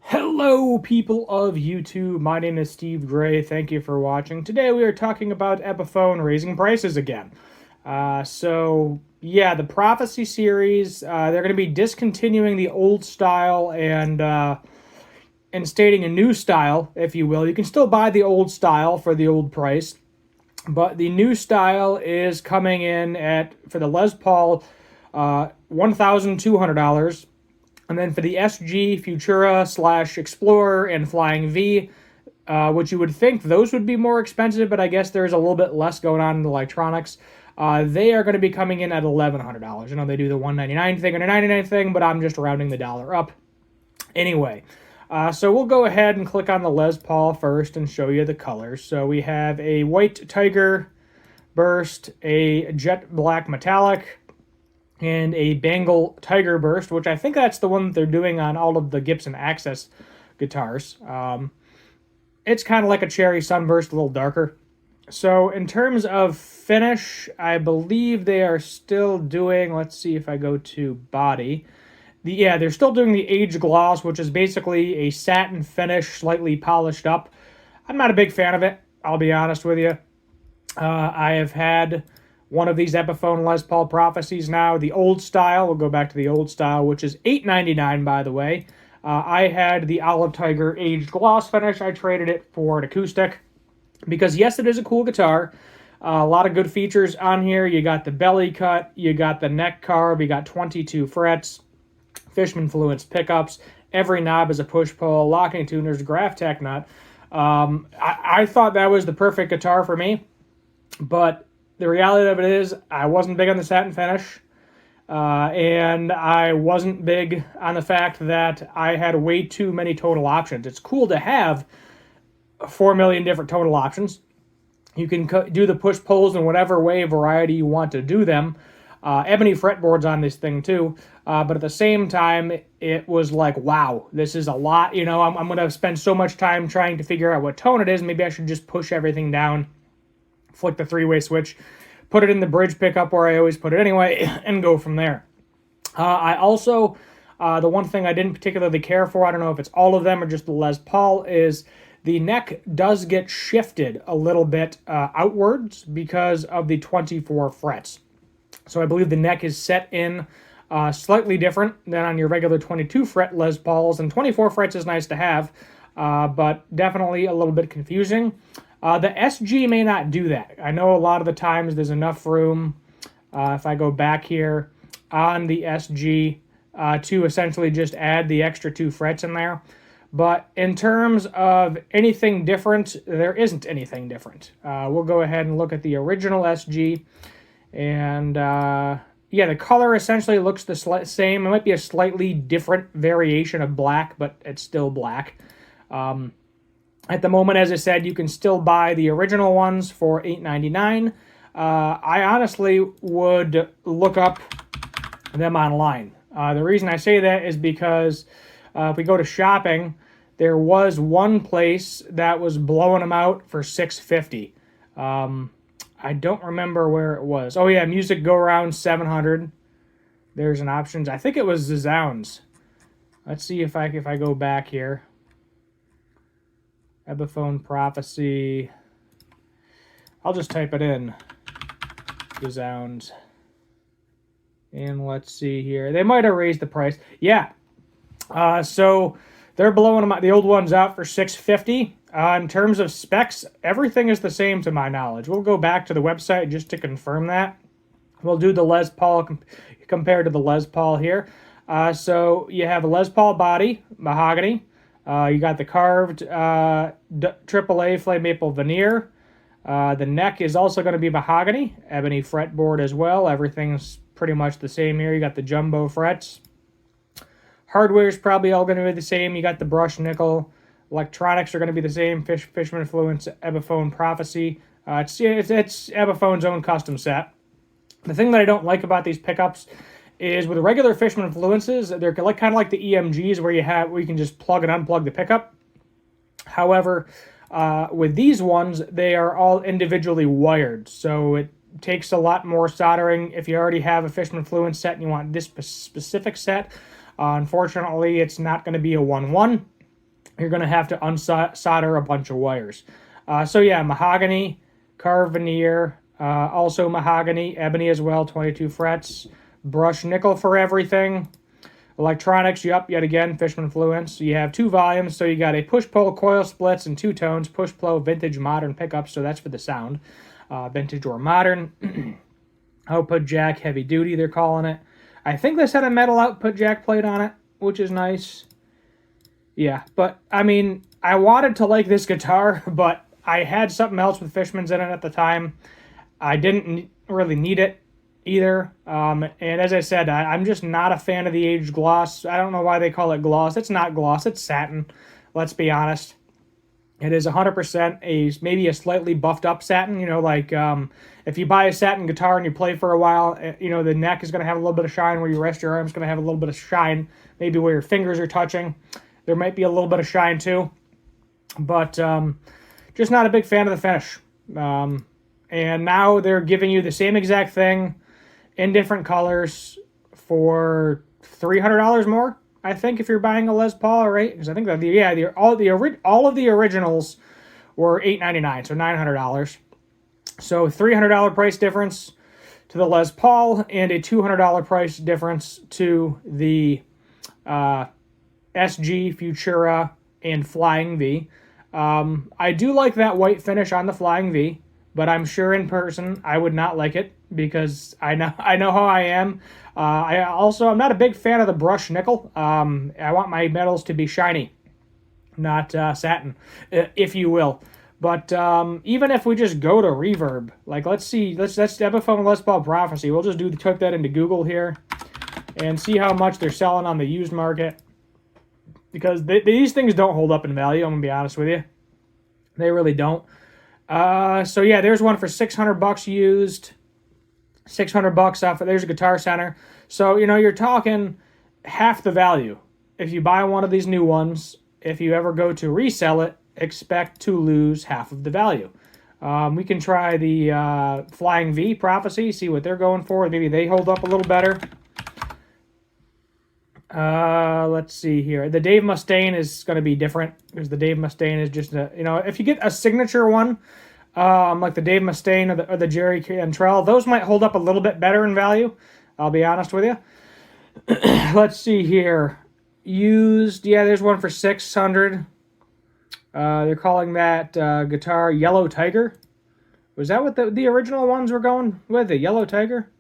Hello, people of YouTube. My name is Steve Gray. Thank you for watching. Today we are talking about Epiphone raising prices again. The Prophecy series, they're going to be discontinuing the old style and stating a new style, if you will. You can still buy the old style for the old price, but the new style is coming in at, for the Les Paul, $1,200. And then for the SG, Futura / Explorer, and Flying V, which you would think those would be more expensive, but I guess there's a little bit less going on in the electronics. They are going to be coming in at $1,100. I know they do the $199 thing and a $99 thing, but I'm just rounding the dollar up. Anyway, so we'll go ahead and click on the Les Paul first and show you the colors. So we have a white tiger burst, a jet black metallic, and a Bengal Tiger Burst, which I think that's the one that they're doing on all of the Gibson Access guitars. It's kind of like a Cherry Sunburst, a little darker. So in terms of finish, I believe they are still doing, let's see if I go to body. They're still doing the Age Gloss, which is basically a satin finish, slightly polished up. I'm not a big fan of it, I'll be honest with you. I have had one of these Epiphone Les Paul Prophecies now, the old style. We'll go back to the old style, which is $8.99, by the way. I had the Olive Tiger Aged Gloss finish. I traded it for an acoustic because, yes, it is a cool guitar. A lot of good features on here. You got the belly cut, you got the neck carve, you got 22 frets, Fishman Fluence pickups. Every knob is a push-pull, locking tuners, graph tech nut. I thought that was the perfect guitar for me, but the reality of it is I wasn't big on the satin finish, and I wasn't big on the fact that I had way too many total options. It's cool to have 4 million different total options. You can do the push-pulls in whatever way variety you want to do them. Ebony fretboards on this thing too, but at the same time, it was like, wow, this is a lot. You know, I'm going to spend so much time trying to figure out what tone it is. Maybe I should just push everything down, flick the three-way switch, put it in the bridge pickup where I always put it anyway, and go from there. I also, the one thing I didn't particularly care for, I don't know if it's all of them or just the Les Paul, is the neck does get shifted a little bit outwards because of the 24 frets. So I believe the neck is set in slightly different than on your regular 22 fret Les Pauls, and 24 frets is nice to have, but definitely a little bit confusing. The SG may not do that. I know a lot of the times there's enough room, if I go back here, on the SG to essentially just add the extra 2 frets in there. But in terms of anything different, there isn't anything different. We'll go ahead and look at the original SG. And the color essentially looks the same. It might be a slightly different variation of black, but it's still black. At the moment, as I said, you can still buy the original ones for $8.99. I honestly would look up them online. The reason I say that is because if we go to shopping, there was one place that was blowing them out for $650. I don't remember where it was. Oh yeah, Music Go Round $700. There's an options. I think it was the Zounds. Let's see if I go back here. Epiphone Prophecy. I'll just type it in. The Zounds. And let's see here. They might have raised the price. Yeah. So they're blowing them out, the old ones out for $650. In terms of specs, everything is the same to my knowledge. We'll go back to the website just to confirm that. We'll do the Les Paul compared to the Les Paul here. So you have a Les Paul body, mahogany. You got the carved AAA flame maple veneer. The neck is also going to be mahogany, ebony fretboard as well. Everything's pretty much the same here. You got the jumbo frets. Hardware is probably all going to be the same. You got the brushed nickel. Electronics are going to be the same. Fishman Fluence Epiphone Prophecy. It's Epiphone's own custom set. The thing that I don't like about these pickups is with regular Fishman Fluences, they're kind of like the EMGs where you can just plug and unplug the pickup. However, with these ones, they are all individually wired, so it takes a lot more soldering. If you already have a Fishman Fluence set and you want this specific set, unfortunately, it's not going to be a 1-1. you're going to have to unsolder a bunch of wires. So yeah, mahogany, carved veneer, also mahogany, ebony as well, 22 frets, brushed nickel for everything. Electronics, yet again, Fishman Fluence. You have 2 volumes, so you got a push-pull coil splits and 2 tones, push-pull vintage modern pickups, so that's for the sound. Vintage or modern. Output jack, heavy duty, they're calling it. I think this had a metal output jack plate on it, which is nice. Yeah, but, I mean, I wanted to like this guitar, but I had something else with Fishman's in it at the time. I didn't really need it either. And as I said, I'm just not a fan of the aged gloss. I don't know why they call it gloss. It's not gloss. It's satin. Let's be honest. It is 100% maybe a slightly buffed up satin. You know, like if you buy a satin guitar and you play for a while, you know, the neck is going to have a little bit of shine where you rest your arm is going to have a little bit of shine. Maybe where your fingers are touching. There might be a little bit of shine too. But just not a big fan of the finish. And now they're giving you the same exact thing in different colors for $300 more, I think, if you're buying a Les Paul, right? Because I think that all of the originals were $899, so $900. So $300 price difference to the Les Paul and a $200 price difference to the SG, Futura, and Flying V. I do like that white finish on the Flying V, but I'm in person I would not like it because I know how I am. I'm not a big fan of the brushed nickel. I want my metals to be shiny, not satin, if you will. But even if we just go to reverb, like let's Epiphone Les Paul Prophecy. We'll just type that into Google here and see how much they're selling on the used market. Because these things don't hold up in value, I'm going to be honest with you. They really don't. So yeah, there's one for $600 used. $600 off. There's a Guitar Center. So, you know, you're talking half the value. If you buy one of these new ones, if you ever go to resell it, expect to lose half of the value. We can try the Flying V Prophecy, see what they're going for. Maybe they hold up a little better. Let's see here. The Dave Mustaine is going to be different because the Dave Mustaine is just if you get a signature one, like the Dave Mustaine or the Jerry Cantrell, those might hold up a little bit better in value. I'll be honest with you. Let's see here. Used, yeah, there's one for $600. They're calling that guitar Yellow Tiger. Was that what the original ones were going with? The Yellow Tiger?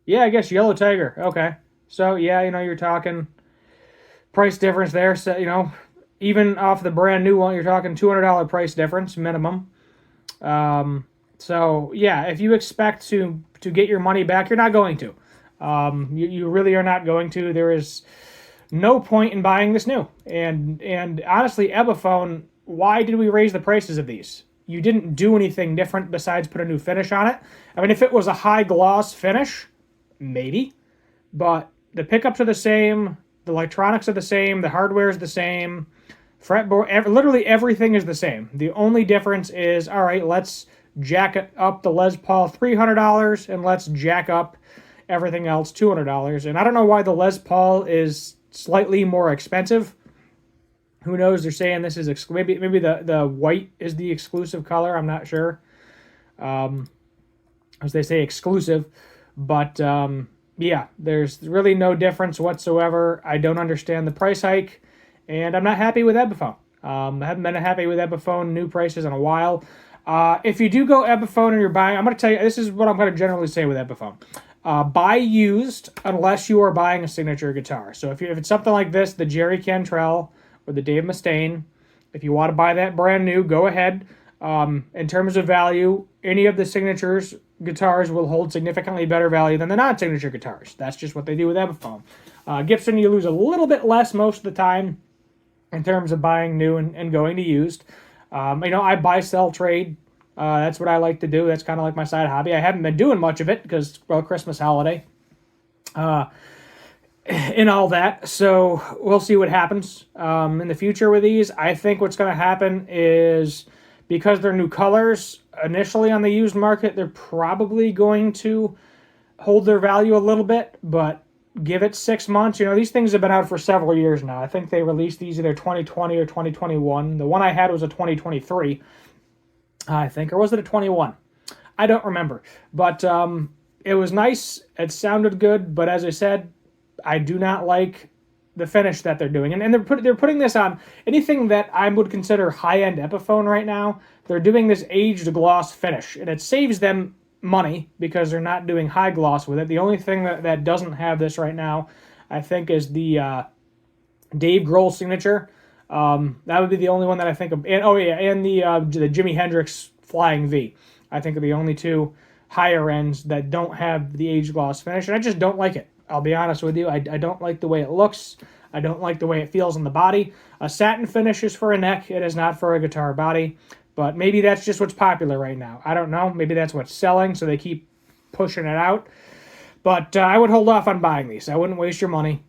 Yeah, I guess Yellow Tiger. Okay. So, yeah, you're talking price difference there. So, even off the brand new one, you're talking $200 price difference minimum. So, yeah, if you expect to get your money back, you're not going to. You really are not going to. There is no point in buying this new. And honestly, Epiphone, why did we raise the prices of these? You didn't do anything different besides put a new finish on it. I mean, if it was a high gloss finish, maybe. But the pickups are the same, the electronics are the same, the hardware is the same, fretboard, literally everything is the same. The only difference is, all right, let's jack up the Les Paul $300 and let's jack up everything else $200. And I don't know why the Les Paul is slightly more expensive. Who knows? They're saying this is maybe the white is the exclusive color. I'm not sure. As they say, exclusive, but yeah, there's really no difference whatsoever. I don't understand the price hike, and I'm not happy with Epiphone. I haven't been happy with Epiphone new prices in a while. If you do go Epiphone and you're buying, I'm going to tell you, this is what I'm going to generally say with Epiphone. Buy used unless you are buying a signature guitar. So if it's something like this, the Jerry Cantrell or the Dave Mustaine, if you want to buy that brand new, go ahead. In terms of value, any of the signatures guitars will hold significantly better value than the non-signature guitars. That's just what they do with Epiphone. Gibson, you lose a little bit less most of the time in terms of buying new and going to used. I buy, sell, trade. That's what I like to do. That's kind of like my side hobby. I haven't been doing much of it because, well, Christmas holiday and all that. So we'll see what happens in the future with these. I think what's going to happen is because they're new colors initially on the used market, they're probably going to hold their value a little bit. But give it 6 months. You know, these things have been out for several years now. I think they released these either 2020 or 2021. The one I had was a 2023, I think, or was it a 21? I don't remember. But it was nice. It sounded good. But as I said, I do not like the finish that they're doing. And they're putting this on anything that I would consider high-end Epiphone right now. They're doing this aged gloss finish. And it saves them money because they're not doing high gloss with it. The only thing that doesn't have this right now, I think, is the Dave Grohl signature. That would be the only one that I think of. And, oh yeah, and the Jimi Hendrix Flying V. I think are the only two higher ends that don't have the aged gloss finish, and I just don't like it. I'll be honest with you. I don't like the way it looks. I don't like the way it feels on the body. A satin finish is for a neck. It is not for a guitar body. But maybe that's just what's popular right now. I don't know. Maybe that's what's selling, so they keep pushing it out. But I would hold off on buying these. I wouldn't waste your money.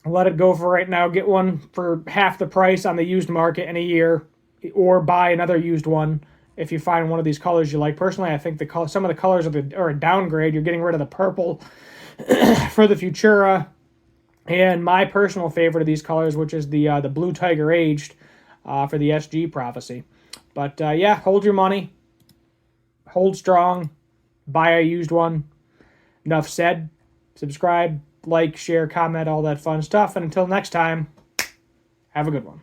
Let it go for right now. Get one for half the price on the used market in a year, or buy another used one if you find one of these colors you like. Personally, I think some of the colors are a downgrade. You're getting rid of the purple for the Futura, and my personal favorite of these colors, which is the Blue Tiger Aged for the SG Prophecy. But yeah, hold your money, hold strong, buy a used one. Enough said. Subscribe, like, share, comment, all that fun stuff. And until next time, have a good one.